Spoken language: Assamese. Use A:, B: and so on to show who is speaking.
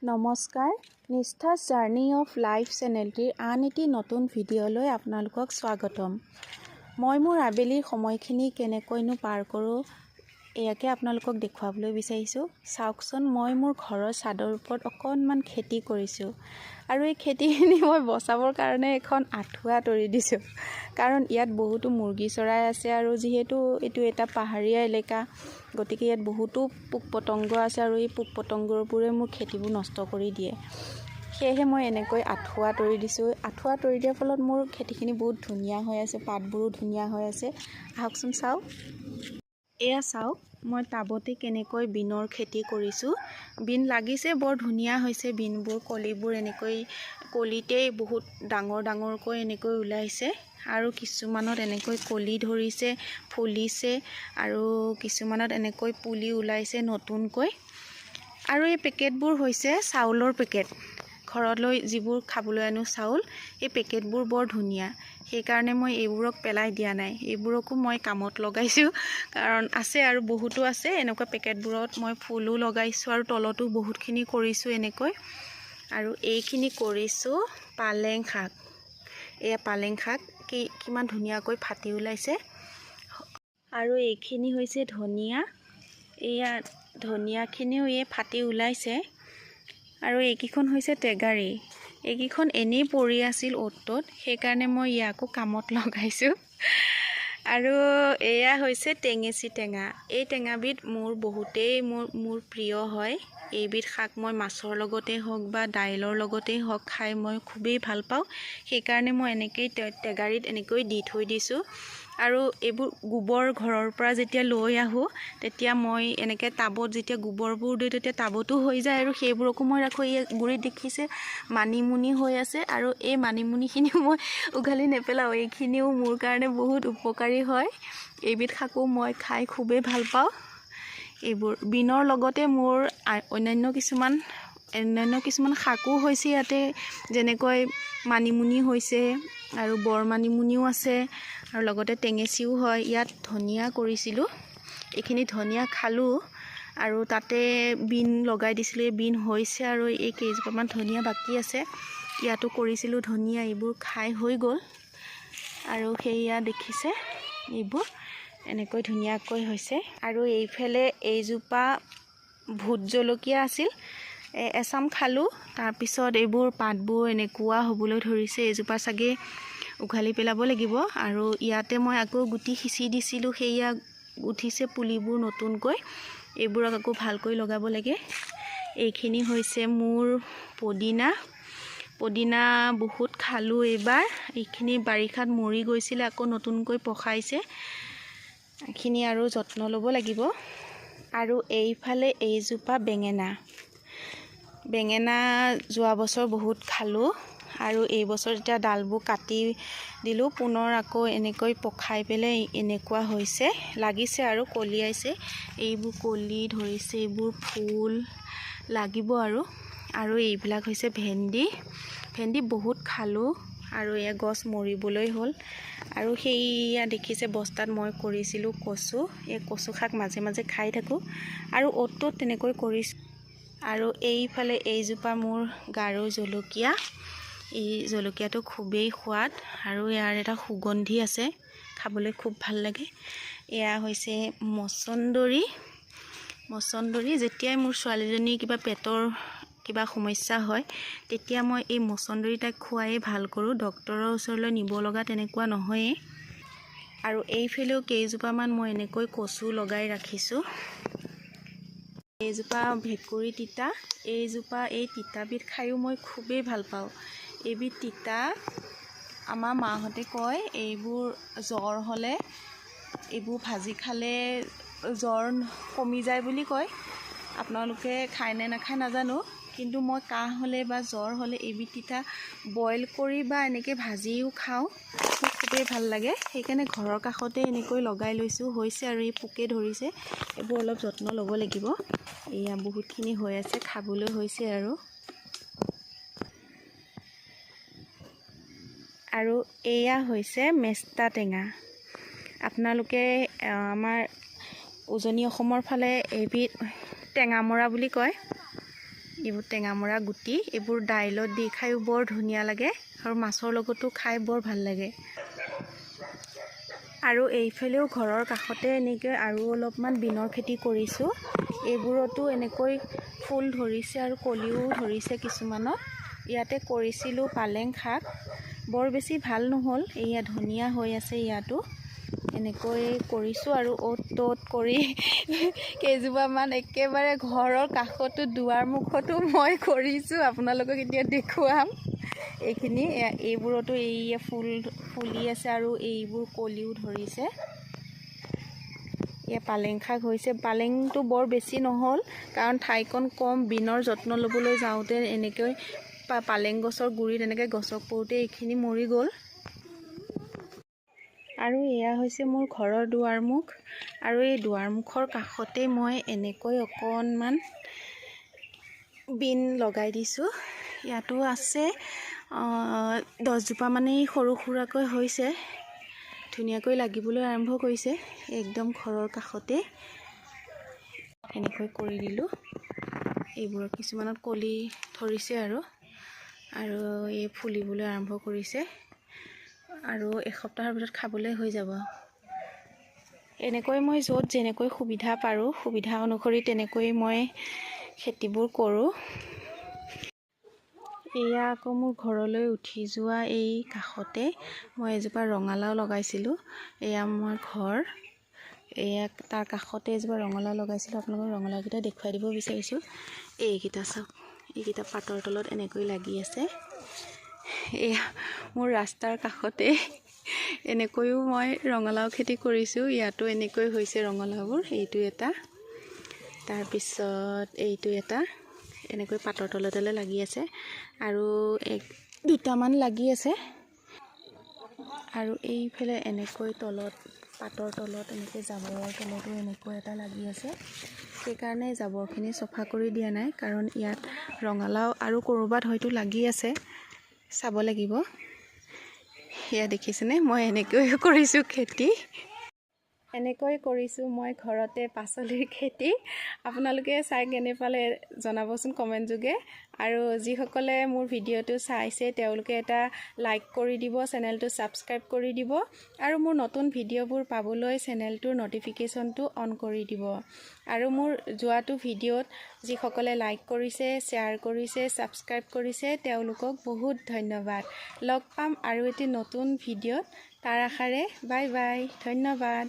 A: নমস্কাৰ, নিষ্ঠাছ জাৰ্নি অফ লাইফ চেনেলটিৰ আন এটি নতুন ভিডিঅ'লৈ আপোনালোকক স্বাগতম। মই মোৰ আবেলিৰ সময়খিনি কেনেকৈনো পাৰ কৰোঁ এয়াকে আপোনালোকক দেখুৱাবলৈ বিচাৰিছোঁ। চাওকচোন, মই মোৰ ঘৰৰ ছাদৰ ওপৰত অকণমান খেতি কৰিছোঁ আৰু এই খেতিখিনি মই বচাবৰ কাৰণে এখন আঁঠুৱা তৰি দিছোঁ, কাৰণ ইয়াত বহুতো মুৰ্গী চৰাই আছে আৰু যিহেতু এইটো এটা পাহাৰীয়া এলেকা, গতিকে ইয়াত বহুতো পোক পতংগ আছে আৰু এই পোক পতংগবোৰে মোৰ খেতিবোৰ নষ্ট কৰি দিয়ে। সেয়েহে মই এনেকৈ আঁঠুৱা তৰি দিছোঁ। আঁঠুৱা তৰি দিয়াৰ ফলত মোৰ খেতিখিনি বহুত ধুনীয়া হৈ আছে, পাতবোৰো ধুনীয়া হৈ আছে। আহকচোন চাওক, এয়া চাওক মই টাবতে কেনেকৈ বিনৰ খেতি কৰিছোঁ। বিন লাগিছে, বৰ ধুনীয়া হৈছে বিনবোৰ, কলিবোৰ এনেকৈ কলিতেই বহুত ডাঙৰ ডাঙৰকৈ এনেকৈ ওলাইছে আৰু কিছুমানত এনেকৈ কলি ধৰিছে, ফুলিছে আৰু কিছুমানত এনেকৈ পুলি ওলাইছে নতুনকৈ। আৰু এই পেকেটবোৰ হৈছে চাউলৰ পেকেট, ঘৰলৈ যিবোৰ খাবলৈ আনো চাউল, এই পেকেটবোৰ বৰ ধুনীয়া, সেইকাৰণে মই এইবোৰক পেলাই দিয়া নাই। এইবোৰকো মই কামত লগাইছোঁ, কাৰণ আছে আৰু বহুতো আছে এনেকুৱা পেকেটবোৰত। মই ফুলো লগাইছোঁ আৰু তলতো বহুতখিনি কৰিছোঁ এনেকৈ। আৰু এইখিনি কৰিছোঁ পালেং শাক। এয়া পালেং শাক কিমান ধুনীয়াকৈ ফাটি ওলাইছে। আৰু এইখিনি হৈছে ধনিয়া, এয়া ধনিয়াখিনিও ফাটি ওলাইছে। আৰু এইকেইখন হৈছে টেঙাৰী, এইকেইখন এনেই পৰি আছিল অ'ত ত'ত, সেইকাৰণে মই ইয়াকো কামত লগাইছোঁ। আৰু এয়া হৈছে টেঙেচি টেঙা। এই টেঙাবিধ মোৰ বহুতেই মোৰ প্ৰিয় হয়। এইবিধ শাক মই মাছৰ লগতেই হওক বা দাইলৰ লগতেই হওক খাই মই খুবেই ভাল পাওঁ, সেইকাৰণে মই এনেকৈ টেঙাৰীত এনেকৈ দি থৈ দিছোঁ। আৰু এইবোৰ গোবৰ ঘৰৰ পৰা যেতিয়া লৈ আহোঁ, তেতিয়া মই এনেকৈ টাবত যেতিয়া গোবৰবোৰ দিওঁ তেতিয়া টাবতো হৈ যায় আৰু সেইবোৰকো মই ৰাখোঁ। এই গুৰিত দেখিছে মানিমুনি হৈ আছে আৰু এই মানিমুনিখিনিও মই উঘালি নেপেলাওঁ, এইখিনিও মোৰ কাৰণে বহুত উপকাৰী হয়। এইবিধ শাকো মই খাই খুবেই ভাল পাওঁ। এইবোৰ বিনৰ লগতে মোৰ অন্যান্য কিছুমান শাকো হৈছে ইয়াতে, যেনেকৈ মানিমুনি হৈছে আৰু বৰ মানিমুনিও আছে আৰু লগতে টেঙেচিও হয়। ইয়াত ধনিয়া কৰিছিলোঁ, এইখিনি ধনিয়া খালোঁ আৰু তাতে বিন লগাই দিছিলোঁ, এই বিন হৈছে আৰু এই কেইজোপামান ধনিয়া বাকী আছে। ইয়াতো কৰিছিলোঁ ধনিয়া, এইবোৰ খাই হৈ গ'ল। আৰু সেয়া দেখিছে এইবোৰ এনেকৈ ধুনীয়াকৈ হৈছে। আৰু এইফালে এইজোপা ভোট জলকীয়া আছিল, এচাম খালোঁ, তাৰপিছত এইবোৰ পাতবোৰ এনেকুৱা হ'বলৈ ধৰিছে, এইজোপা চাগে উঘালি পেলাব লাগিব। আৰু ইয়াতে মই আকৌ গুটি সিঁচি দিছিলোঁ, সেয়া উঠিছে পুলিবোৰ নতুনকৈ, এইবোৰক আকৌ ভালকৈ লগাব লাগে। এইখিনি হৈছে মোৰ পদিনা বহুত খালোঁ এইবাৰ, এইখিনি বাৰিষাত মৰি গৈছিলে, আকৌ নতুনকৈ পসাইছে, এইখিনি আৰু যত্ন ল'ব লাগিব। আৰু এইফালে এইজোপা বেঙেনা যোৱা বছৰ বহুত খালোঁ আৰু এই বছৰ যেতিয়া ডালবোৰ কাটি দিলোঁ, পুনৰ আকৌ এনেকৈ পখাই পেলাই এনেকুৱা হৈছে, লাগিছে আৰু কলিয়াইছে, এইবোৰ কলি ধৰিছে, এইবোৰ ফুল লাগিব। আৰু এইবিলাক হৈছে ভেন্দি বহুত খালোঁ আৰু এয়া গছ মৰিবলৈ হ'ল। আৰু সেয়া দেখিছে বস্তাত মই কৰিছিলোঁ কচু, এই কচু শাক মাজে মাজে খাই থাকোঁ আৰু অ'ত ত'ত তেনেকৈ কৰিছোঁ। আৰু এইফালে এইজোপা মোৰ গাৰো জলকীয়া, এই জলকীয়াটো খুবেই সোৱাদ আৰু ইয়াৰ এটা সুগন্ধি আছে, খাবলৈ খুব ভাল লাগে। এয়া হৈছে মচন্দৰী, যেতিয়াই মোৰ ছোৱালীজনীৰ কিবা পেটৰ কিবা সমস্যা হয়, তেতিয়া মই এই মচন্দৰী তাইক খুৱাই ভাল কৰোঁ, ডক্তৰৰ ওচৰলৈ নিব লগা তেনেকুৱা নহয়েই। আৰু এইফালেও কেইজোপামান মই এনেকৈ কচু লগাই ৰাখিছোঁ। এইজোপা ভেকুৰী তিতা, এই তিতাবিধ খায়ো মই খুবেই ভাল পাওঁ। এইবিধ তিতা আমাৰ মাহঁতে কয়, এইবোৰ জ্বৰ হ'লে এইবোৰ ভাজি খালে জ্বৰ কমি যায় বুলি কয়। আপোনালোকে খায় নে নাখায় নাজানো, কিন্তু মই কাহ হ'লে বা জ্বৰ হ'লে এইবিধ তিতা বইল কৰি বা এনেকৈ ভাজিও খাওঁ, মোৰ খুবেই ভাল লাগে। সেইকাৰণে ঘৰৰ কাষতে এনেকৈ লগাই লৈছোঁ, হৈছে আৰু এই পোকে ধৰিছে, এইবোৰ অলপ যত্ন ল'ব লাগিব। এয়া বহুতখিনি হৈ আছে, খাবলৈ হৈছে। আৰু এয়া হৈছে মেষ্টা টেঙা। আপোনালোকে আমাৰ উজনি অসমৰ ফালে এইবিধ টেঙামৰা বুলি কয়। এইবোৰ টেঙামৰা গুটি এইবোৰ দাইলত দি খায়ো বৰ ধুনীয়া লাগে আৰু মাছৰ লগতো খাই বৰ ভাল লাগে। আৰু এইফালেও ঘৰৰ কাষতে এনেকৈ আৰু অলপমান বিনৰ খেতি কৰিছোঁ। এইবোৰতো এনেকৈ ফুল ধৰিছে আৰু কলিও ধৰিছে কিছুমানত। ইয়াতে কৰিছিলোঁ পালেং শাক, বৰ বেছি ভাল নহ'ল, এয়া ধুনীয়া হৈ আছে। ইয়াতো এনেকৈ কৰিছোঁ আৰু অ'ত ত'ত কৰি কেইজোপামান একেবাৰে ঘৰৰ কাষতো দুৱাৰ মুখতো মই কৰিছোঁ, আপোনালোকক এতিয়া দেখুৱাম। এইখিনি এইবোৰতো এই ফুলি আছে আৰু এইবোৰ কলিও ধৰিছে। এয়া পালেং শাক হৈছে। পালেংটো বৰ বেছি নহ'ল কাৰণ ঠাইকণ কম, বিনৰ যত্ন ল'বলৈ যাওঁতে এনেকৈ পালেং গছৰ গুৰিত এনেকৈ গছক পৰোঁতে এইখিনি মৰি গ'ল। আৰু এয়া হৈছে মোৰ ঘৰৰ দুৱাৰমুখ, আৰু এই দুৱাৰমুখৰ কাষতে মই এনেকৈ অকণমান বিন লগাই দিছোঁ। ইয়াতো আছে 10জোপামানেই সৰু সুৰাকৈ হৈছে, ধুনীয়াকৈ লাগিবলৈ আৰম্ভ কৰিছে। একদম ঘৰৰ কাষতে এনেকৈ কৰি দিলোঁ। এইবোৰৰ কিছুমানত কলি ধৰিছে আৰু এই ফুলিবলৈ আৰম্ভ কৰিছে আৰু এসপ্তাহৰ ভিতৰত খাবলৈ হৈ যাব। এনেকৈ মই য'ত যেনেকৈ সুবিধা পাৰোঁ, সুবিধা অনুসৰি তেনেকৈ মই খেতিবোৰ কৰোঁ। এয়া আকৌ মোৰ ঘৰলৈ উঠি যোৱা এই কাষতে মই এজোপা ৰঙালাও লগাইছিলোঁ। এয়া আমাৰ ঘৰ, এয়া তাৰ কাষতে এজোপা ৰঙালাও লগাইছিলোঁ। আপোনালোকক ৰঙালাওকেইটা দেখুৱাই দিব বিচাৰিছোঁ। এইকেইটা চাওক, এইকেইটা পাতৰ তলত এনেকৈ লাগি আছে। এয়া মোৰ ৰাস্তাৰ কাষতে এনেকৈও মই ৰঙালাও খেতি কৰিছোঁ। ইয়াতো এনেকৈ হৈছে ৰঙালাওবোৰ। এইটো এটা, তাৰপিছত এইটো এটা, এনেকৈ পাতৰ তলে লাগি আছে আৰু দুটামান লাগি আছে। আৰু এইফালে এনেকৈ তলত পাতৰ তলত এনেকৈ জাবৰৰ তলতো এনেকৈ এটা লাগি আছে। সেইকাৰণে জাবৰখিনি চফা কৰি দিয়া নাই, কাৰণ ইয়াত ৰঙালাও আৰু ক'ৰবাত হয়তো লাগি আছে, চাব লাগিব। এয়া দেখিছেনে, মই এনেকৈ কৰিছোঁ খেতি। এনেকৈ কৰিছোঁ মই ঘৰতে পাচলিৰ খেতি। আপোনালোকে চাই কেনে পালে জনাবচোন কমেণ্ট যোগে। আৰু যিসকলে মোৰ ভিডিঅ'টো চাইছে তেওঁলোকে এটা লাইক কৰি দিব, চেনেলটো ছাবস্ক্ৰাইব কৰি দিব আৰু মোৰ নতুন ভিডিঅ'বোৰ পাবলৈ চেনেলটোৰ নটিফিকেশ্যনটো অন কৰি দিব। আৰু মোৰ যোৱাটো ভিডিঅ'ত যিসকলে লাইক কৰিছে, শ্বেয়াৰ কৰিছে, ছাবস্ক্ৰাইব কৰিছে তেওঁলোকক বহুত ধন্যবাদ। লগ পাম আৰু এটি নতুন ভিডিঅ'ত, তাৰ আশাৰে বাই বাই, ধন্যবাদ।